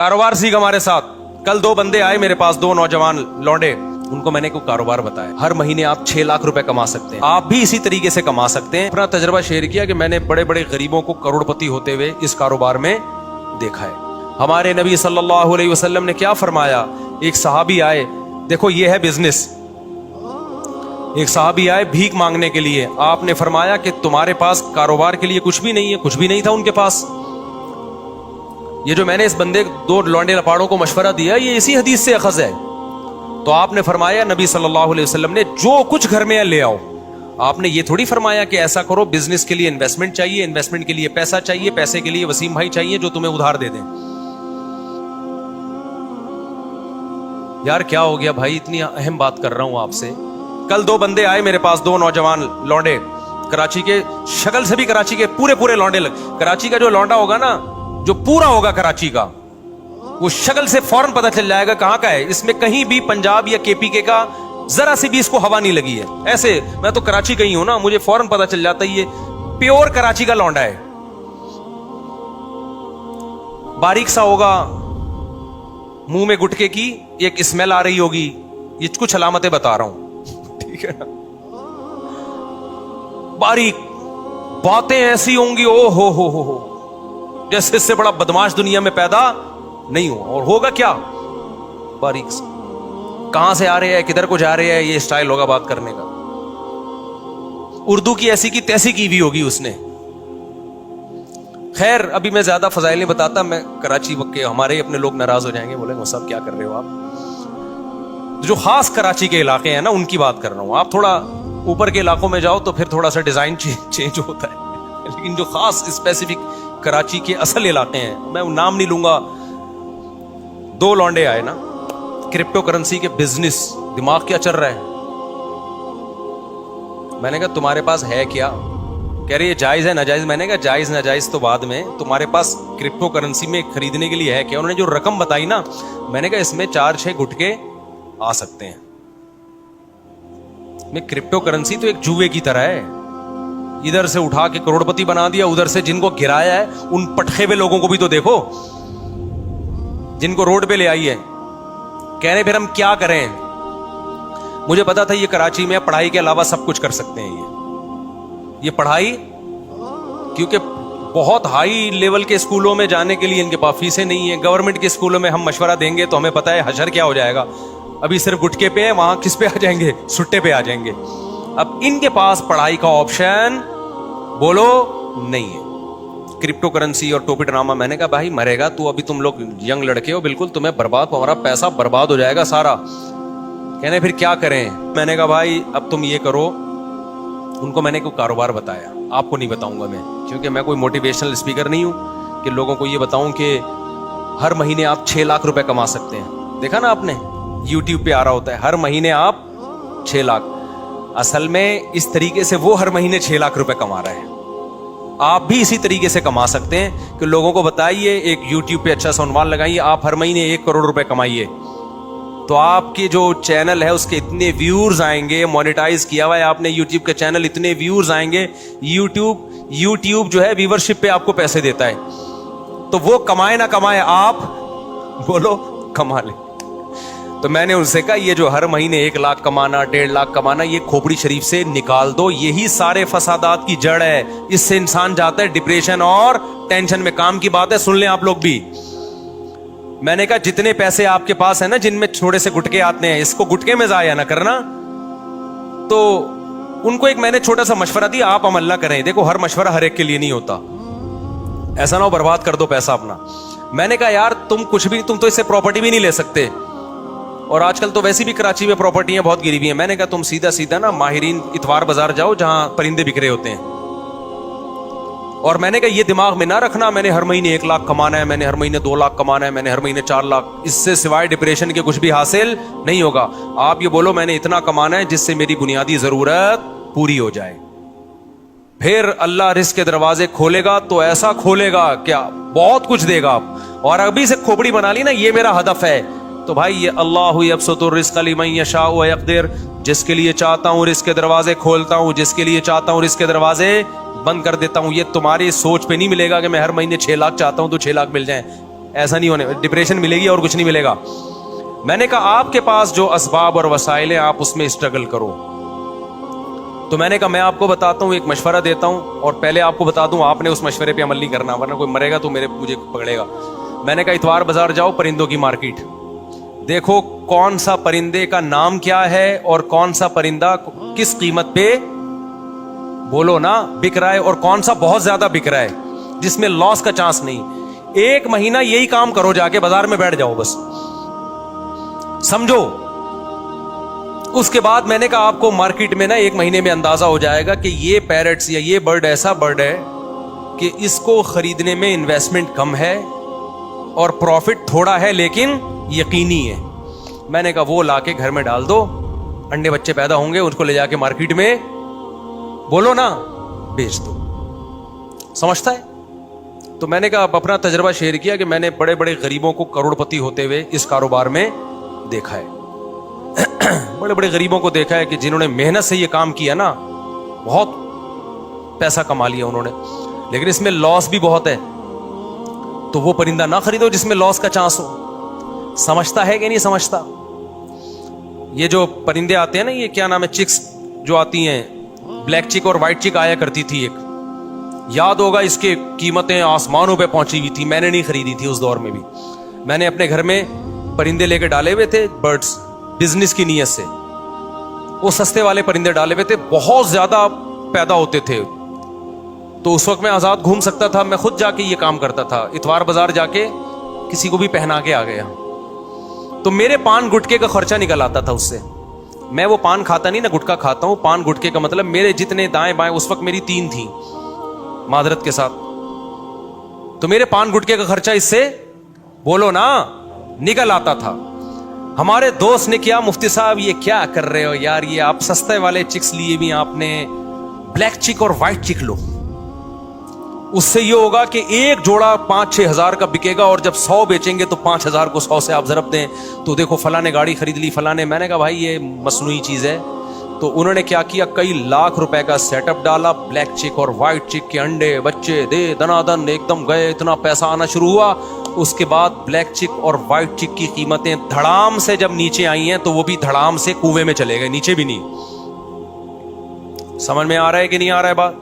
कारोबार सीख हमारे साथ। कल दो बंदे आए मेरे पास, दो नौजवान लौंडे, उनको मैंने कोई कारोबार बताया। हर महीने आप 6 लाख रुपए कमा सकते हैं, आप भी इसी तरीके से कमा सकते हैं। अपना तजर्बा शेयर किया कि मैंने बड़े बड़े गरीबों को करोड़पति होते हुए इस कारोबार में देखा है। हमारे नबी सल्लल्लाहु अलैहि वसल्लम ने क्या फरमाया, एक सहाबी आए, देखो ये है बिजनेस, एक सहाबी आए भीख मांगने के लिए, आपने फरमाया कि तुम्हारे पास कारोबार के लिए कुछ भी नहीं है। कुछ भी नहीं था उनके पास। ये जो मैंने इस बंदे दो लौंडे लपाड़ों को मशवरा दिया, ये इसी हदीस से अखज़ है। तो आपने फरमाया, नबी सल्लल्लाहु अलैहि वसल्लम ने, जो कुछ घर में है ले आओ। आपने ये थोड़ी फरमाया कि ऐसा करो, बिजनेस के लिए इन्वेस्टमेंट चाहिए, इन्वेस्टमेंट के लिए पैसा चाहिए, पैसे के लिए वसीम भाई चाहिए जो तुम्हें उधार दे दें। यार क्या हो गया भाई, इतनी अहम बात कर रहा हूं आपसे। कल दो बंदे आए मेरे पास, दो नौजवान लौंडे, कराची के, शक्ल से भी कराची के पूरे लौंडे। कराची का जो लौंडा होगा ना, जो पूरा होगा कराची का, वो शक्ल से फौरन पता चल जाएगा कहां का है। इसमें कहीं भी पंजाब या केपीके का जरा सी भी इसको हवा नहीं लगी है। ऐसे मैं तो कराची का ही हूं ना, मुझे फौरन पता चल जाता है ये प्योर कराची का लौंडा है। बारीक सा होगा, मुंह में गुटके की एक स्मेल आ रही होगी, ये कुछ अलामतें बता रहा हूं, ठीक है ना। बारीक, बातें ऐसी होंगी, ओ हो जैसे इससे बड़ा बदमाश दुनिया में पैदा नहीं हुआ। और होगा क्या, बारीक से, कहां से आ रहे हैं, किधर को जा रहे हैं, ये स्टाइल होगा बात करने का। उर्दू की ऐसी की तैसी की भी होगी उसने। खैर अभी मैं ज्यादा फजाइल नहीं बताता, मैं कराची के हमारे अपने लोग नाराज हो जाएंगे, बोलेंगे साहब क्या कर रहे हो आप। जो खास कराची के इलाके हैं ना, उनकी बात कर रहा हूं। आप थोड़ा ऊपर के इलाकों में जाओ तो फिर थोड़ा सा डिजाइन चेंज होता है, लेकिन जो खास स्पेसिफिक कराची के असल इलाके हैं, मैं नाम नहीं लूंगा। दो लौंडे आए ना, क्रिप्टो करेंसी के बिजनेस, दिमाग क्या चल रहा है। मैंने कहा तुम्हारे पास है क्या, कह रही है जायज है नाजायज। मैंने कहा जायज नाजायज तो बाद में, तुम्हारे पास क्रिप्टो करेंसी में खरीदने के लिए है क्या। उन्होंने जो रकम बताई ना, मैंने कहा इसमें 4-6 गुटके आ सकते हैं। में क्रिप्टो करेंसी तो एक जुए की तरह है, इधर से उठा के करोड़पति बना दिया, उधर से जिनको गिराया है उन पटखे हुए लोगों को भी तो देखो, जिनको रोड पे ले आई है। कह रहे फिर हम क्या करें। मुझे पता था ये कराची में पढ़ाई के अलावा सब कुछ कर सकते हैं। ये पढ़ाई, क्योंकि बहुत हाई लेवल के स्कूलों में जाने के लिए इनके पास फीसें नहीं है। गवर्नमेंट के स्कूलों में हम मशवरा देंगे तो हमें पता है हशर क्या हो जाएगा। अभी सिर्फ गुटके पे है, वहां किस पे आ जाएंगे, सुट्टे पे आ जाएंगे। अब इनके पास पढ़ाई का ऑप्शन बोलो नहीं है। क्रिप्टो करेंसी और टोपी ड्रामा, मैंने कहा भाई मरेगा तू, अभी तुम लोग यंग लड़के हो, बिल्कुल तुम्हें बर्बाद, हमारा पैसा बर्बाद हो जाएगा सारा। कहने फिर क्या करें। मैंने कहा भाई अब तुम ये करो। उनको मैंने कोई कारोबार बताया, आपको नहीं बताऊंगा मैं, क्योंकि मैं कोई मोटिवेशनल स्पीकर नहीं हूं कि लोगों को ये बताऊं कि हर महीने आप 6 लाख रुपए कमा सकते हैं। देखा ना आपने, यूट्यूब पे आ रहा होता है हर महीने आप 6 लाख। असल में इस तरीके से वो हर महीने 6 लाख रुपए कमा रहा है। आप भी इसी तरीके से कमा सकते हैं कि लोगों को बताइए, एक YouTube पे अच्छा सा उन्वान लगाइए, आप हर महीने 1 करोड़ रुपए कमाइए, तो आपके जो चैनल है उसके इतने व्यूअर्स आएंगे। मोनेटाइज किया हुआ है आपने YouTube का चैनल, इतने व्यूअर्स आएंगे। YouTube जो है व्यूअरशिप पे आपको पैसे देता है, तो वो कमाए ना कमाए, आप बोलो कमा ले। तो मैंने उनसे कहा ये जो हर महीने 1 लाख कमाना, 1.5 लाख कमाना, ये खोपड़ी शरीफ से निकाल दो, यही सारे फसादात की जड़ है। इससे इंसान जाता है डिप्रेशन और टेंशन में। काम की बात है, सुन लें आप लोग भी। मैंने कहा जितने पैसे आपके पास है ना, जिनमें थोड़े से गुटके आते हैं, इसको गुटके में जाया ना करना। तो उनको एक मैंने छोटा सा मशवरा दिया, आप अमल ना करें। देखो हर मशवरा हर एक के लिए नहीं होता, ऐसा ना हो बर्बाद कर दो पैसा अपना। मैंने कहा यार तुम कुछ भी, तुम तो इससे प्रॉपर्टी भी नहीं ले सकते, और आजकल तो वैसे भी कराची में प्रॉपर्टियां बहुत गिरी हुई हैं। मैंने कहा तुम सीधा ना माहिरीन इतवार बाजार जाओ, जहां परिंदे बिक रहे होते हैं। और मैंने कहा ये दिमाग में ना रखना मैंने हर महीने 1 लाख कमाना है, मैंने हर महीने 2 लाख कमाना है, मैंने हर महीने 4 लाख। इससे सिवाय डिप्रेशन के कुछ भी हासिल नहीं होगा। आप ये बोलो मैंने इतना कमाना है जिससे मेरी बुनियादी जरूरत पूरी हो जाए। फिर अल्लाह रिस्क के दरवाजे खोलेगा तो ऐसा खोलेगा क्या बहुत कुछ देगा आप। और अभी से खोपड़ी बना ली ना ये मेरा हदफ है, तो भाई ये अल्लाहु यब्सुतुर रिज़्क़ लिमन यशाउ व यक़दिर, जिसके लिए चाहता हूं रिस्क के दरवाजे खोलता हूं, जिसके लिए चाहता हूं रिस्क के दरवाजे बंद कर देता हूं। ये तुम्हारी सोच पे नहीं मिलेगा कि मैं हर महीने 6 लाख चाहता हूं तो 6 लाख मिल जाए। ایسا نہیں ہونے, ڈپریشن ملے گی اور کچھ نہیں ملے گا. میں نے کہا آپ کے پاس جو اسباب اور وسائل ہیں آپ اس میں اسٹرگل کرو. تو میں نے کہا میں آپ کو بتاتا ہوں, ایک مشورہ دیتا ہوں, اور پہلے آپ کو بتا دوں آپ نے اس مشورے پہ عمل نہیں کرنا ورنہ کوئی مرے گا تو مجھے پکڑے گا. میں نے کہا اتوار بازار جاؤ, پرندوں کی مارکیٹ دیکھو کون سا پرندے کا نام کیا ہے اور کون سا پرندہ کس قیمت پہ بولو نا بک رہا ہے, اور کون سا بہت زیادہ بک رہا ہے جس میں لاس کا چانس نہیں. 1 مہینہ یہی کام کرو, جا کے بازار میں بیٹھ جاؤ بس, سمجھو. اس کے بعد میں نے کہا آپ کو مارکیٹ میں نا 1 مہینے میں اندازہ ہو جائے گا کہ یہ پیرٹس یا یہ برڈ ایسا برڈ ہے کہ اس کو خریدنے میں انویسٹمنٹ کم ہے اور پروفٹ تھوڑا ہے لیکن یقینی ہے. میں نے کہا وہ لا کے گھر میں ڈال دو, انڈے بچے پیدا ہوں گے, اس کو لے جا کے مارکیٹ میں بولو نا بیچ دو. سمجھتا ہے؟ تو میں نے کہا اپنا تجربہ شیئر کیا کہ میں نے بڑے بڑے غریبوں کو کروڑپتی ہوتے ہوئے اس کاروبار میں دیکھا ہے. بڑے بڑے غریبوں کو دیکھا ہے کہ جنہوں نے محنت سے یہ کام کیا نا, بہت پیسہ کما لیا انہوں نے, لیکن اس میں لاس بھی بہت ہے. تو وہ پرندہ نہ خریدو جس میں لاس کا چانس ہو. سمجھتا ہے کہ نہیں سمجھتا؟ یہ جو پرندے آتے ہیں نا, یہ کیا نام ہے, چکس جو آتی ہیں, بلیک چک اور وائٹ چک آیا کرتی تھی ایک, یاد ہوگا اس کی قیمتیں آسمانوں پہ پہنچی ہوئی تھی. میں نے نہیں خریدی تھی اس دور میں بھی, میں نے اپنے گھر میں پرندے لے کے ڈالے ہوئے تھے برڈز, بزنس کی نیت سے. وہ سستے والے پرندے ڈالے ہوئے تھے, بہت زیادہ پیدا ہوتے تھے. تو اس وقت میں آزاد گھوم سکتا تھا, میں خود جا کے یہ کام کرتا تھا, اتوار بازار جا کے کسی کو بھی پہنا کے آ گیا. تو میرے پان گٹکے کا خرچہ نکل آتا تھا اس سے. میں وہ پان کھاتا نہیں نا, گٹکا کھاتا ہوں. پان گٹکے کا مطلب میرے جتنے دائیں بائیں, اس وقت میری 3 تھیں معذرت کے ساتھ, تو میرے پان گٹکے کا خرچہ اس سے بولو نا نکل آتا تھا. ہمارے دوست نے کیا, مفتی صاحب یہ کیا کر رہے ہو یار, یہ آپ سستے والے چکس لیے بھی آپ نے بلیک چک اور وائٹ چک لو, اس سے یہ ہوگا کہ ایک جوڑا 5-6 ہزار کا بکے گا, اور جب 100 بیچیں گے تو 5,000 کو 100 سے آپ ضرب دیں تو دیکھو فلاں نے گاڑی خرید لی, فلاں نے. میں نے کہا بھائی یہ مصنوعی چیز ہے. تو انہوں نے کیا کیا, کئی لاکھ روپے کا سیٹ اپ ڈالا, بلیک چک اور وائٹ چک کے انڈے بچے دے دنا دن ایک دم گئے, اتنا پیسہ آنا شروع ہوا. اس کے بعد بلیک چک اور وائٹ چک کی قیمتیں دھڑام سے جب نیچے آئی ہیں تو وہ بھی دھڑام سے کنویں میں چلے گئے, نیچے بھی نہیں. سمجھ میں آ رہا ہے کہ نہیں آ رہا ہے؟ بات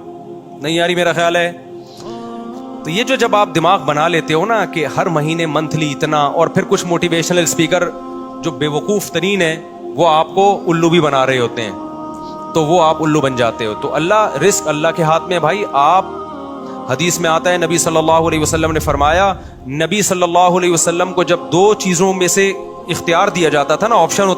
نہیں آ رہی میرا خیال ہے. تو یہ جو جب آپ دماغ بنا لیتے ہو نا کہ ہر مہینے منتھلی اتنا, اور پھر کچھ موٹیویشنل اسپیکر جو بے وقوف ترین ہیں وہ آپ کو الو بھی بنا رہے ہوتے ہیں, تو وہ آپ الو بن جاتے ہو. تو اللہ, رزق اللہ کے ہاتھ میں بھائی. آپ حدیث میں آتا ہے, نبی صلی اللہ علیہ وسلم نے فرمایا, نبی صلی اللہ علیہ وسلم کو جب 2 چیزوں میں سے اختیار دیا جاتا تھا نا, آپشن ہوتا